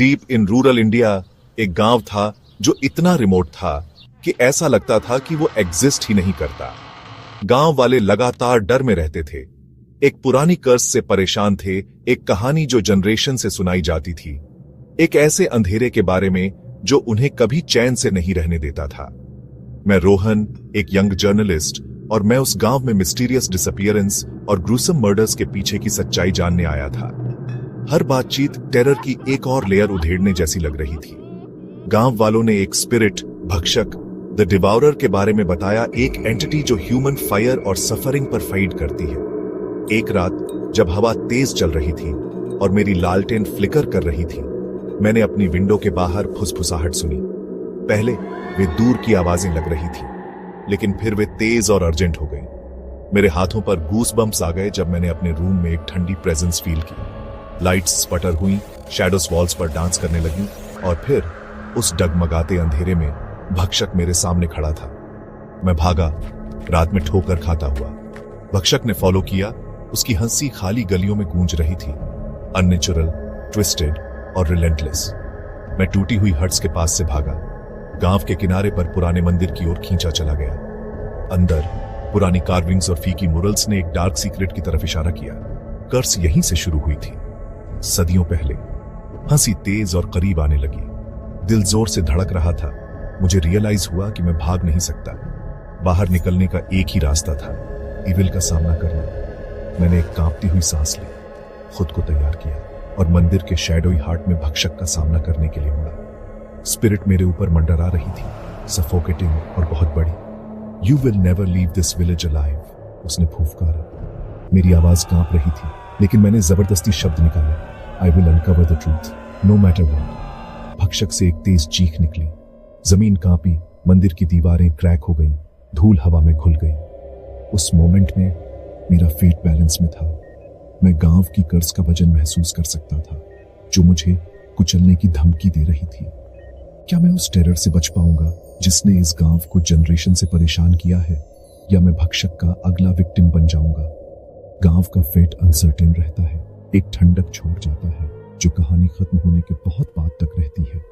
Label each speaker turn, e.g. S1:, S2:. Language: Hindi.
S1: डीप इन रूरल इंडिया एक गांव था जो इतना रिमोट था कि ऐसा लगता था कि वो एग्जिस्ट ही नहीं करता। गांव वाले लगातार डर में रहते थे, एक पुरानी कर्ज से परेशान थे, एक कहानी जो जनरेशन से सुनाई जाती थी, एक ऐसे अंधेरे के बारे में जो उन्हें कभी चैन से नहीं रहने देता था। मैं रोहन, एक यंग जर्नलिस्ट, और मैं उस गांव में मिस्टीरियस डिसअपीयरेंस और ग्रूसम मर्डर्स के पीछे की सच्चाई जानने आया था। हर बातचीत टेरर की एक और लेयर उधेड़ने जैसी लग रही थी। गांव वालों ने एक स्पिरिट, भक्षक, द डिवाउरर के बारे में बताया, एक एंटिटी जो ह्यूमन फायर और सफरिंग पर फाइट करती है। एक रात जब हवा तेज चल रही थी और मेरी लालटेन फ्लिकर कर रही थी, मैंने अपनी विंडो के बाहर फुसफुसाहट सुनी। पहले वे दूर की आवाजें लग रही थी, लेकिन फिर वे तेज और अर्जेंट हो गई। मेरे हाथों पर गूस बम्प्स आ गए जब मैंने अपने रूम में एक ठंडी प्रेजेंस फील की। लाइट्स स्पटर हुई, शैडोज वॉल्स पर डांस करने लगी, और फिर उस डगमगाते अंधेरे में भक्षक मेरे सामने खड़ा था। मैं भागा, रात में ठोकर खाता हुआ। भक्षक ने फॉलो किया। उसकी हंसी खाली गलियों में गूंज रही थी, अननेचुरल, ट्विस्टेड और रिलेंटलेस। मैं टूटी हुई हट्स के पास से भागा, गांव के किनारे पर पुराने मंदिर की ओर खींचा चला गया। अंदर पुरानी कार्विंग्स और फीकी मुरल्स ने एक डार्क सीक्रेट की तरफ इशारा किया। कर्स यहीं से शुरू हुई थी, सदियों पहले। हंसी तेज और करीब आने लगी, दिल जोर से धड़क रहा था। मुझे रियलाइज हुआ कि मैं भाग नहीं सकता। बाहर निकलने का एक ही रास्ता था, इविल का सामना करना। मैंने एक कांपती हुई सांस ली, खुद को तैयार किया और मंदिर के शैडोई हार्ट में भक्षक का सामना करने के लिए मुड़ा। स्पिरिट मेरे ऊपर मंडरा रही थी, सफोकेटिंग और बहुत बड़ी। You will never leave this village alive, उसने फूंफकारा। मेरी आवाज कांप रही थी, लेकिन मैंने जबरदस्ती शब्द निकाले, I will uncover the truth, no matter what. भक्षक से एक तेज चीख निकली। जमीन कांपी, मंदिर की दीवारें क्रैक हो गईं, धूल हवा में घुल गई। उस मोमेंट में मेरा फेट बैलेंस में था। मैं गांव की कर्ज का वजन महसूस कर सकता था, जो मुझे कुचलने की धमकी दे रही थी। क्या मैं उस टेरर से बच पाऊंगा जिसने इस गांव को जनरेशन से परेशान किया है, या मैं भक्षक का अगला विक्टिम बन जाऊंगा? गांव का फेट अनसर्टेन रहता है, एक ठंडक छोड़ जाता है जो कहानी खत्म होने के बहुत बाद तक रहती है।